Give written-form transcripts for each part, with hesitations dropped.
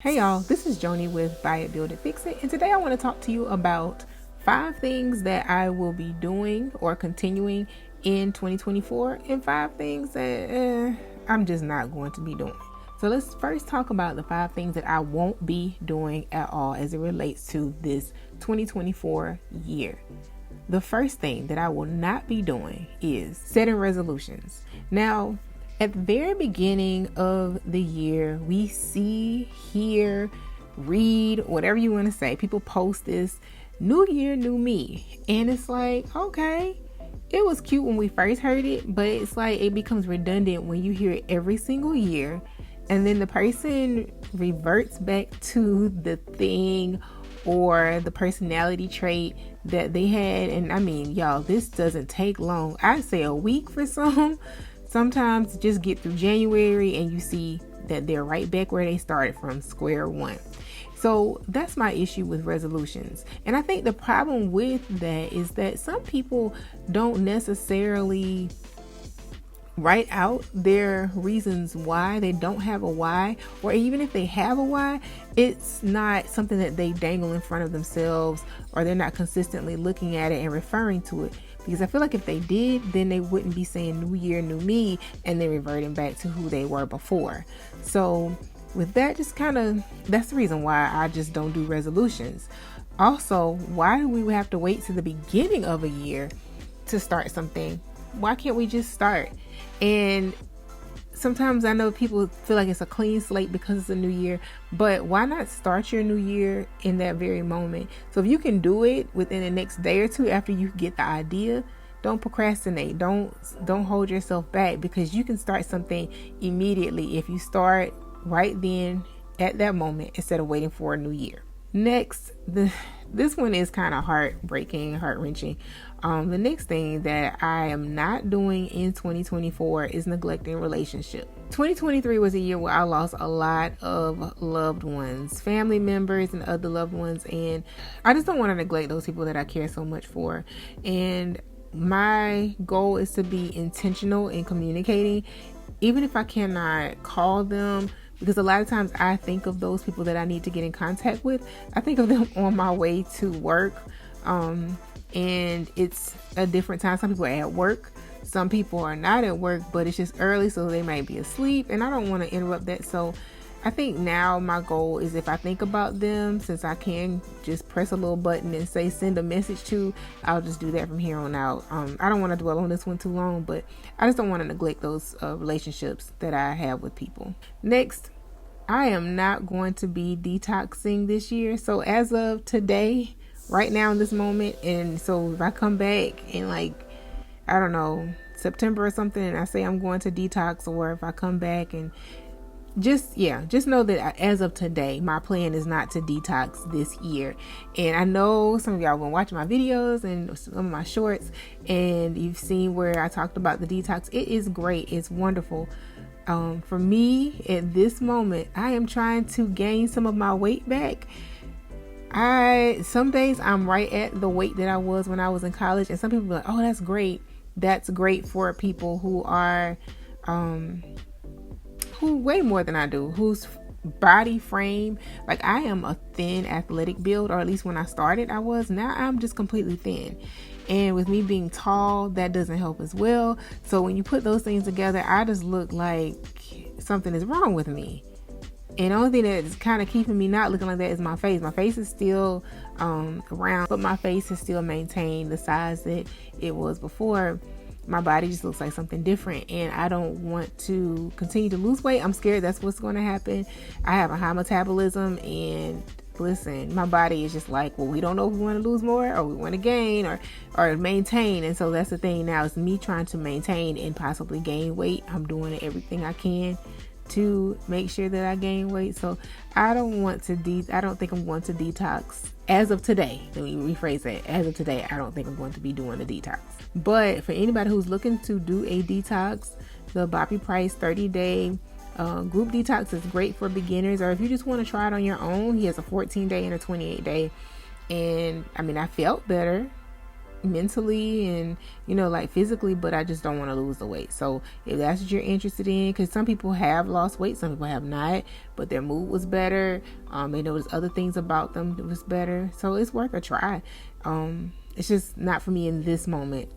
Hey y'all, this is Joni with Buy It, Build It, Fix It, and today I want to talk to you about 5 things that I will be doing or continuing in 2024 and 5 things that I'm just not going to be doing. So let's first talk about the 5 things that I won't be doing at all as it relates to this 2024 year. The first thing that I will not be doing is setting resolutions. Now, at the very beginning of the year, we see, hear, read, whatever you want to say, people post this new year, new me. And it's like, okay, it was cute when we first heard it, but it's like it becomes redundant when you hear it every single year. And then the person reverts back to the thing or the personality trait that they had. And I mean, y'all, this doesn't take long. I'd say a week for some. Sometimes just get through January and you see that they're right back where they started from, square one. So that's my issue with resolutions. And I think the problem with that is that some people don't necessarily write out their reasons why they don't have a why, or even if they have a why, it's not something that they dangle in front of themselves, or they're not consistently looking at it and referring to it. Because I feel like if they did, then they wouldn't be saying new year, new me, and then reverting back to who they were before. So with that, that's the reason why I just don't do resolutions. Also, why do we have to wait to the beginning of a year to start something? Why can't we just start? And sometimes I know people feel like it's a clean slate because it's a new year, but why not start your new year in that very moment? So if you can do it within the next day or two after you get the idea, don't procrastinate. Don't hold yourself back, because you can start something immediately if you start right then at that moment instead of waiting for a new year. Next, this one is kind of heartbreaking, heart-wrenching. The next thing that I am not doing in 2024 is neglecting relationship. 2023 was a year where I lost a lot of loved ones, family members and other loved ones, and I just don't want to neglect those people that I care so much for. And my goal is to be intentional in communicating, even if I cannot call them, because a lot of times I think of those people that I need to get in contact with. I think of them on my way to work. And it's a different time. Some people are at work. Some people are not at work, but it's just early, so they might be asleep. And I don't want to interrupt that. So I think now my goal is, if I think about them, since I can just press a little button and say send a message to, I'll just do that from here on out. I don't want to dwell on this one too long, but I just don't want to neglect those relationships that I have with people. Next, I am not going to be detoxing this year. So as of today, right now in this moment, and so if I come back in I don't know, September or something, and I say I'm going to detox, or if I come back and just know that as of today, my plan is not to detox this year. And I know some of y'all been watching my videos and some of my shorts, and you've seen where I talked about the detox. It is great. It's wonderful. For me at this moment, I am trying to gain some of my weight back. Some days I'm right at the weight that I was when I was in college, and some people are like, oh, that's great. That's great for people who are who weigh more than I do, whose body frame, like I am a thin athletic build, or at least when I started I was. Now I'm just completely thin, and with me being tall, that doesn't help as well. So when you put those things together, I just look like something is wrong with me. And the only thing that is kind of keeping me not looking like that is my face. My face is still round, but my face has still maintained the size that it was before. My body just looks like something different, and I don't want to continue to lose weight. I'm scared that's what's going to happen. I have a high metabolism, and listen, my body is just like, well, we don't know if we want to lose more or we want to gain or maintain. And so that's the thing now, is me trying to maintain and possibly gain weight. I'm doing everything I can to make sure that I gain weight. So I don't think I'm going to detox as of today. Let me rephrase that. As of today, I don't think I'm going to be doing a detox. But for anybody who's looking to do a detox, the Bobby Price 30-day group detox is great for beginners, or if you just want to try it on your own. He has a 14-day and a 28-day. And I mean, I felt better. mentally and like physically, but I just don't want to lose the weight. So if that's what you're interested in, because some people have lost weight, some people have not, but their mood was better. They noticed other things about them that was better, so it's worth a try. It's just not for me in this moment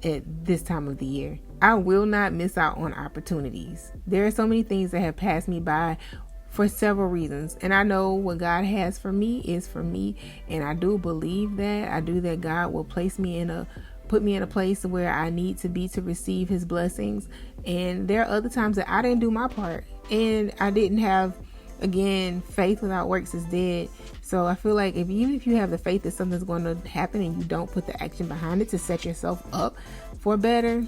at this time of the year. I will not miss out on opportunities. There are so many things that have passed me by for several reasons, and I know what God has for me is for me, and I do believe that. I do that God will put me in a place where I need to be to receive his blessings. And there are other times that I didn't do my part, and I didn't have, again, faith without works is dead. So I feel like even if you have the faith that something's going to happen and you don't put the action behind it to set yourself up for better,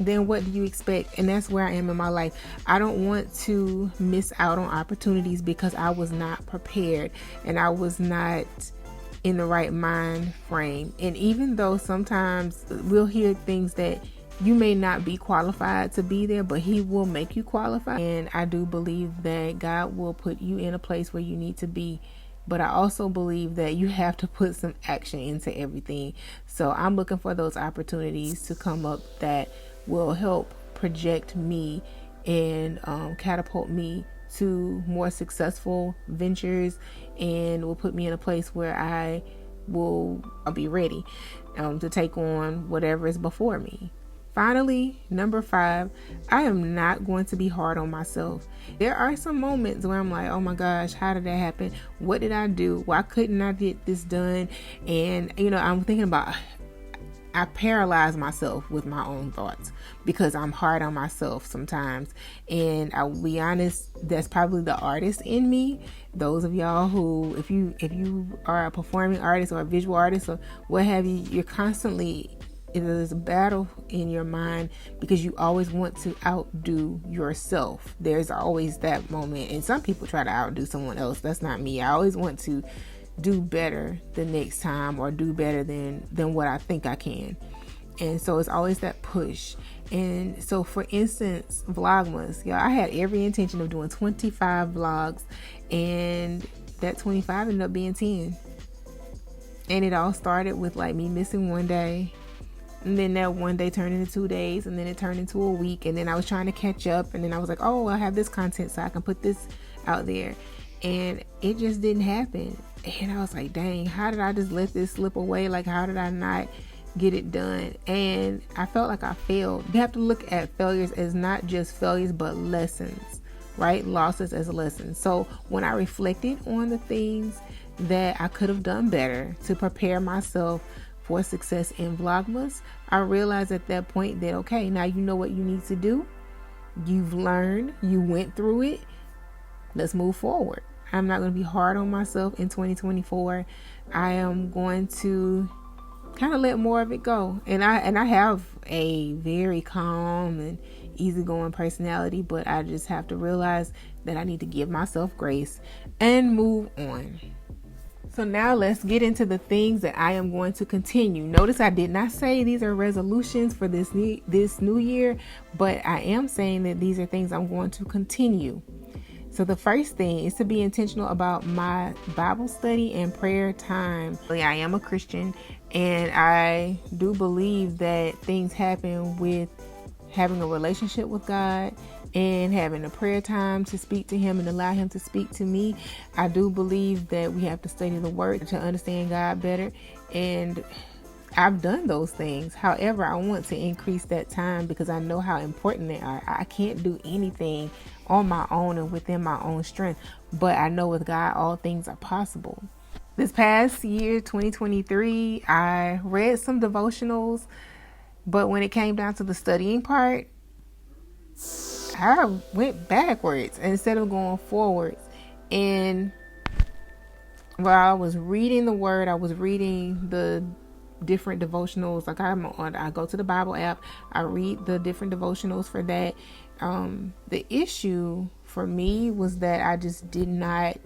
then what do you expect? And that's where I am in my life. I don't want to miss out on opportunities because I was not prepared and I was not in the right mind frame. And even though sometimes we'll hear things that you may not be qualified to be there, but he will make you qualified. And I do believe that God will put you in a place where you need to be. But I also believe that you have to put some action into everything. So I'm looking for those opportunities to come up that will help project me and catapult me to more successful ventures, and will put me in a place where I'll be ready to take on whatever is before me. Finally, number 5, I am not going to be hard on myself. There are some moments where I'm like, oh my gosh, how did that happen? What did I do? Why couldn't I get this done? And I'm thinking about, I paralyze myself with my own thoughts because I'm hard on myself sometimes. And I'll be honest, that's probably the artist in me. Those of y'all who, if you are a performing artist or a visual artist or what have you, you're constantly, there's a battle in your mind because you always want to outdo yourself. There's always that moment. And some people try to outdo someone else. That's not me. I always want to do better the next time, or do better than what I think I can. And so it's always that push. And so, for instance, Vlogmas, I had every intention of doing 25 vlogs, and that 25 ended up being 10. And it all started with like me missing one day, and then that one day turned into 2 days, and then it turned into a week, and then I was trying to catch up, and then I was like, oh, I have this content so I can put this out there, and it just didn't happen. And I was like, dang, how did I just let this slip away? Like, how did I not get it done? And I felt like I failed. You have to look at failures as not just failures, but lessons, right? Losses as lessons. So when I reflected on the things that I could have done better to prepare myself for success in Vlogmas, I realized at that point that, okay, now you know what you need to do. You've learned, you went through it. Let's move forward. I'm not going to be hard on myself in 2024. I am going to kind of let more of it go. And I have a very calm and easygoing personality, but I just have to realize that I need to give myself grace and move on. So now let's get into the things that I am going to continue. Notice I did not say these are resolutions for this new year, but I am saying that these are things I'm going to continue. So the first thing is to be intentional about my Bible study and prayer time. I am a Christian, and I do believe that things happen with having a relationship with God and having a prayer time to speak to him and allow him to speak to me. I do believe that we have to study the word to understand God better, and I've done those things. However, I want to increase that time because I know how important they are. I can't do anything on my own and within my own strength, but I know with God all things are possible. This past year, 2023, I read some devotionals, but when it came down to the studying part, I went backwards instead of going forwards. And while I was reading the word, I was reading the different devotionals. Like I go to the Bible app, I read the different devotionals for that. The issue for me was that I just did not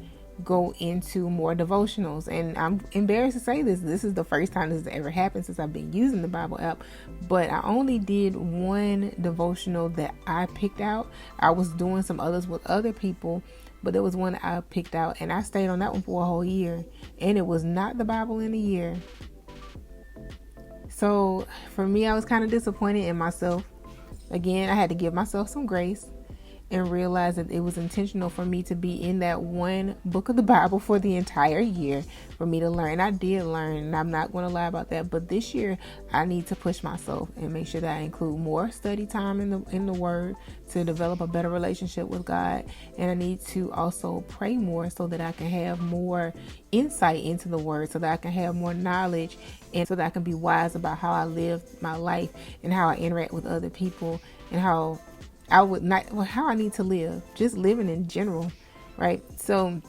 go into more devotionals, and I'm embarrassed to say this is the first time this has ever happened since I've been using the Bible app, but I only did one devotional that I picked out. I was doing some others with other people, but there was one I picked out, and I stayed on that one for a whole year, and it was not the Bible in a year. So for me, I was kind of disappointed in myself. Again, I had to give myself some grace and realize that it was intentional for me to be in that one book of the Bible for the entire year, for me to learn. I did learn, and I'm not going to lie about that. But this year, I need to push myself and make sure that I include more study time in the Word to develop a better relationship with God. And I need to also pray more so that I can have more insight into the Word, so that I can have more knowledge, and so that I can be wise about how I live my life and how I interact with other people, and how I need to live, just living in general, right? So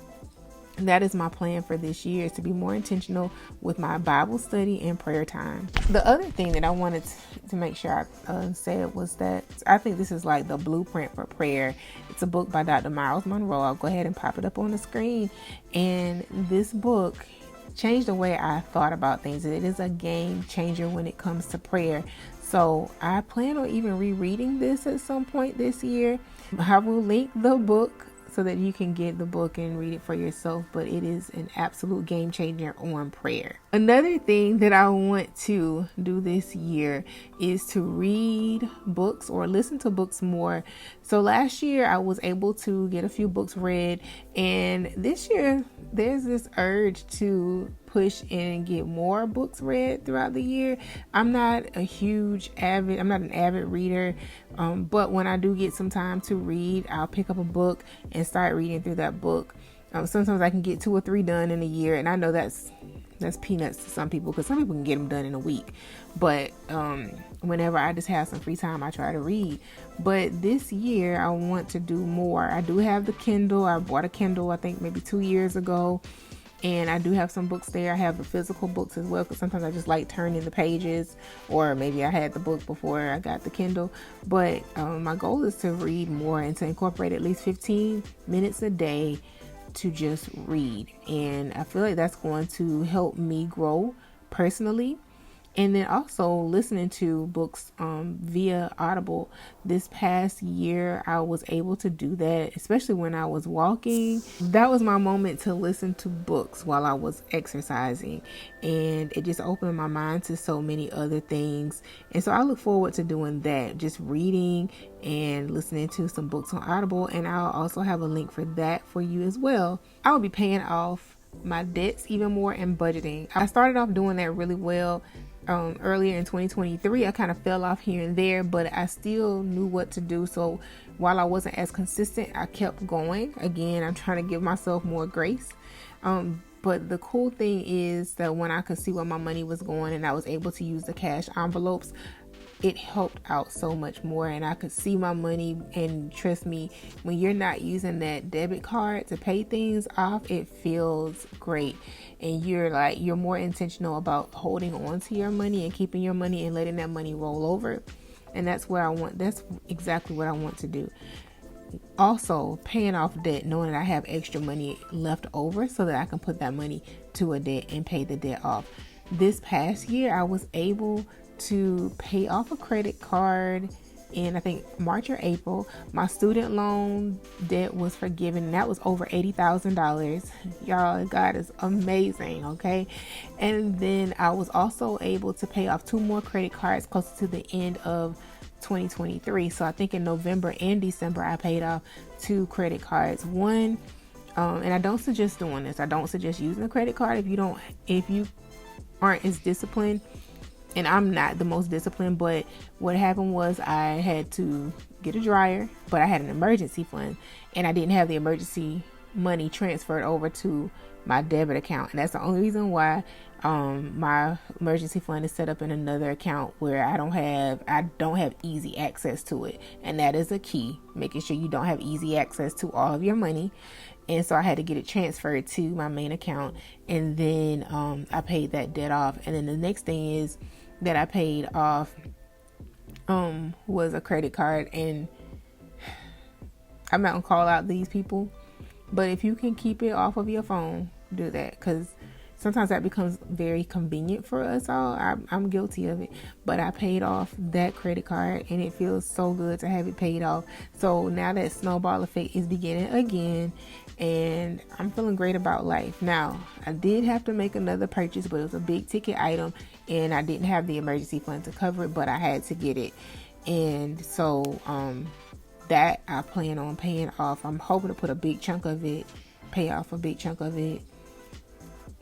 that is my plan for this year, is to be more intentional with my Bible study and prayer time. The other thing that I wanted to make sure I said was that I think this is like the blueprint for prayer. It's a book by Dr. Miles Monroe. I'll go ahead and pop it up on the screen. And this book changed the way I thought about things. It is a game changer when it comes to prayer. So I plan on even rereading this at some point this year. I will link the book so that you can get the book and read it for yourself, but it is an absolute game changer on prayer. Another thing that I want to do this year is to read books or listen to books more. So last year I was able to get a few books read, and this year there's this urge to push and get more books read throughout the year. I'm not an avid reader, but when I do get some time to read, I'll pick up a book and start reading through that book. Sometimes I can get 2 or 3 done in a year, and I know that's peanuts to some people, because some people can get them done in a week. But whenever I just have some free time, I try to read. But this year I want to do more. I do have the Kindle. I bought a Kindle, I think maybe 2 years ago. And I do have some books there. I have the physical books as well, because sometimes I just like turning the pages, or maybe I had the book before I got the Kindle. But my goal is to read more and to incorporate at least 15 minutes a day to just read. And I feel like that's going to help me grow personally. And then also listening to books via Audible. This past year, I was able to do that, especially when I was walking. That was my moment to listen to books while I was exercising. And it just opened my mind to so many other things. And so I look forward to doing that, just reading and listening to some books on Audible. And I'll also have a link for that for you as well. I'll be paying off my debts even more and budgeting. I started off doing that really well. Earlier in 2023, I kind of fell off here and there, but I still knew what to do. So while I wasn't as consistent, I kept going. Again, I'm trying to give myself more grace. But the cool thing is that when I could see where my money was going and I was able to use the cash envelopes, it helped out so much more, and I could see my money. And trust me, when you're not using that debit card to pay things off, it feels great. And you're more intentional about holding on to your money and keeping your money and letting that money roll over. And that's exactly what I want to do. Also, paying off debt, knowing that I have extra money left over so that I can put that money to a debt and pay the debt off. This past year, I was able to pay off a credit card in, I think, March or April. My student loan debt was forgiven, and that was over $80,000. Y'all, God is amazing, okay? And then I was also able to pay off 2 more credit cards close to the end of 2023. So I think in November and December, I paid off 2 credit cards. One, and I don't suggest doing this. I don't suggest using a credit card if you aren't as disciplined. And I'm not the most disciplined, but what happened was I had to get a dryer, but I had an emergency fund, and I didn't have the emergency money transferred over to my debit account. And that's the only reason why my emergency fund is set up in another account where I don't have easy access to it. And that is a key, making sure you don't have easy access to all of your money. And so I had to get it transferred to my main account, and then I paid that debt off. And then the next thing is that I paid off was a credit card. And I'm not gonna call out these people, but if you can keep it off of your phone, do that, because sometimes that becomes very convenient for us all. I'm guilty of it, but I paid off that credit card, and it feels so good to have it paid off. So now that snowball effect is beginning again, and I'm feeling great about life. Now, I did have to make another purchase, but it was a big ticket item, and I didn't have the emergency fund to cover it, but I had to get it. And so that I plan on paying off. I'm hoping to put a big chunk of it, pay off a big chunk of it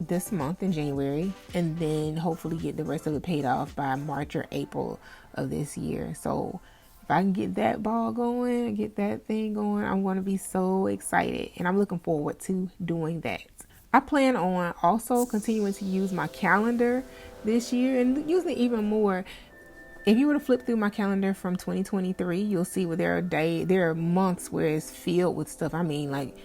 this month in January, and then hopefully get the rest of it paid off by March or April of this year. So if I can get that ball going, get that thing going, I'm going to be so excited, and I'm looking forward to doing that. I plan on also continuing to use my calendar this year and using it even more. If you were to flip through my calendar from 2023, you'll see where there are months where it's filled with stuff. I mean, like,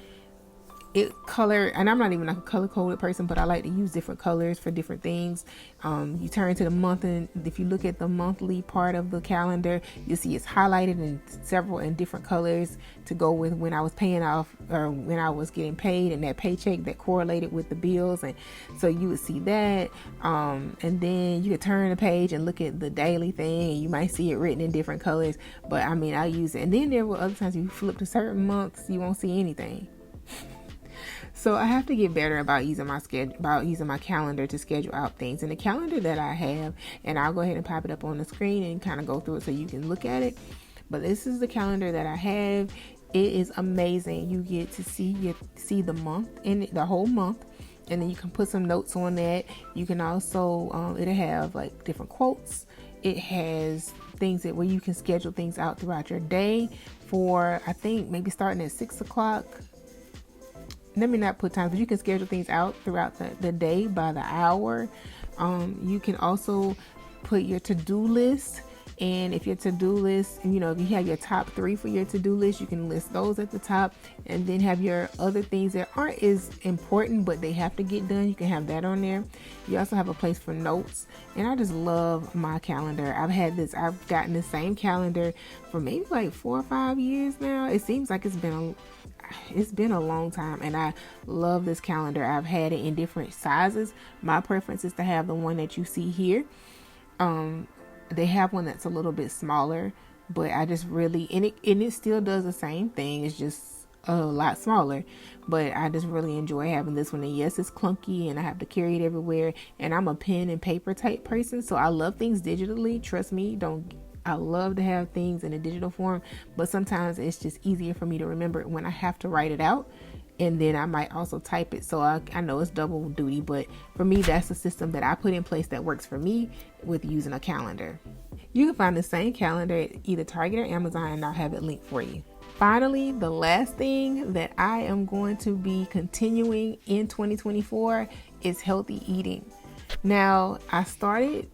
it color, and I'm not even like a color coded person, but I like to use different colors for different things. You turn to the month, and if you look at the monthly part of the calendar, you'll see it's highlighted in different colors to go with when I was paying off or when I was getting paid, and that paycheck that correlated with the bills. And so you would see that, and then you could turn the page and look at the daily thing, and you might see it written in different colors. But I mean, I use it. And then there were other times you flip to certain months, you won't see anything. So I have to get better about using my calendar to schedule out things. And the calendar that I have, and I'll go ahead and pop it up on the screen and kind of go through it so you can look at it. But this is the calendar that I have. It is amazing. You get to see the month and the whole month, and then you can put some notes on that. You can also it'll have like different quotes. It has things where you can schedule things out throughout your day for, I think, maybe starting at 6:00. Let me not put times, but you can schedule things out throughout the day by the hour. You can also put your to-do list. And if your to-do list, if you have your top 3 for your to-do list, you can list those at the top, and then have your other things that aren't as important, but they have to get done. You can have that on there. You also have a place for notes. And I just love my calendar. I've gotten the same calendar for maybe like 4 or 5 years now. It seems like it's been a long time, and I love this calendar. I've had it in different sizes. My preference is to have the one that you see here. They have one that's a little bit smaller, but I just really, and it still does the same thing. It's just a lot smaller, but I just really enjoy having this one. And yes, it's clunky and I have to carry it everywhere, and I'm a pen and paper type person, so I love things digitally. Trust me, I love to have things in a digital form, but sometimes it's just easier for me to remember it when I have to write it out, and then I might also type it. So I know it's double duty, but for me, that's the system that I put in place that works for me with using a calendar. You can find the same calendar at either Target or Amazon, and I'll have it linked for you. Finally, the last thing that I am going to be continuing in 2024 is healthy eating. Now, I started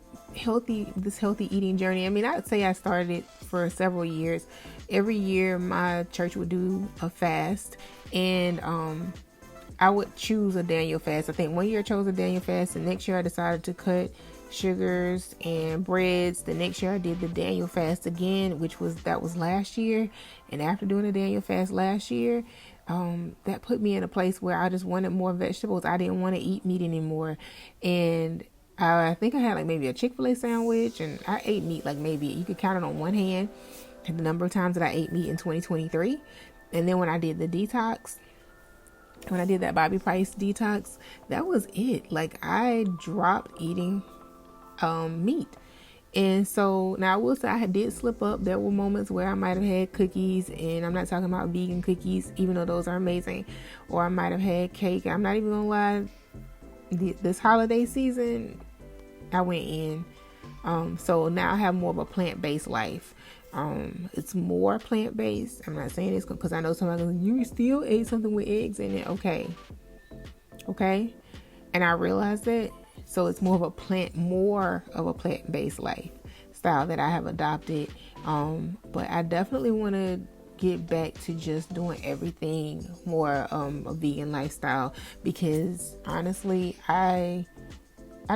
this healthy eating journey. I mean, I'd say I started it for several years. Every year my church would do a fast, and I would choose a Daniel fast. I think one year I chose a Daniel fast, and next year I decided to cut sugars and breads. The next year I did the Daniel fast again, that was last year. And after doing the Daniel fast last year, that put me in a place where I just wanted more vegetables. I didn't want to eat meat anymore. And I think I had like maybe a Chick-fil-A sandwich, and I ate meat like maybe you could count it on one hand the number of times that I ate meat in 2023. And then when I did the detox, when I did that Bobby Price detox, that was it. Like, I dropped eating meat. And so now I will say I did slip up. There were moments where I might have had cookies, and I'm not talking about vegan cookies, even though those are amazing, or I might have had cake. I'm not even gonna lie, this holiday season I went in. So now I have more of a plant-based life. It's more plant-based. I'm not saying this because I know somebody goes, you still ate something with eggs in it. Okay. And I realized that. So it's more of a plant-based lifestyle that I have adopted. But I definitely want to get back to just doing everything more a vegan lifestyle, because honestly, I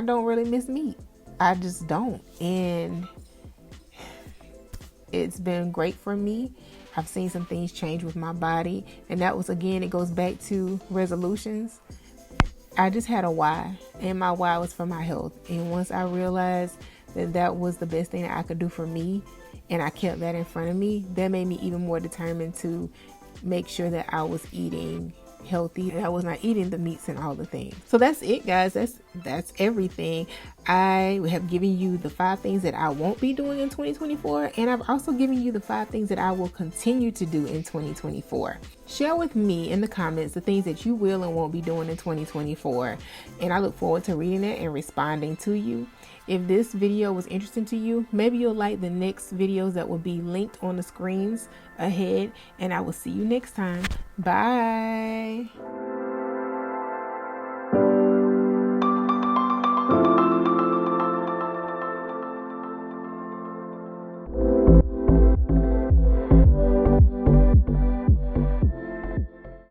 don't really miss meat. I just don't. And it's been great for me. I've seen some things change with my body, and that was, again, it goes back to resolutions. I just had a why, and my why was for my health. And once I realized that was the best thing that I could do for me, and I kept that in front of me, that made me even more determined to make sure that I was eating healthy, and I was not eating the meats and all the things. So that's it, guys. That's everything. I have given you the 5 things that I won't be doing in 2024, and I've also given you the 5 things that I will continue to do in 2024. Share with me in the comments the things that you will and won't be doing in 2024, and I look forward to reading it and responding to you. If this video was interesting to you, maybe you'll like the next videos that will be linked on the screens ahead, and I will see you next time. Bye.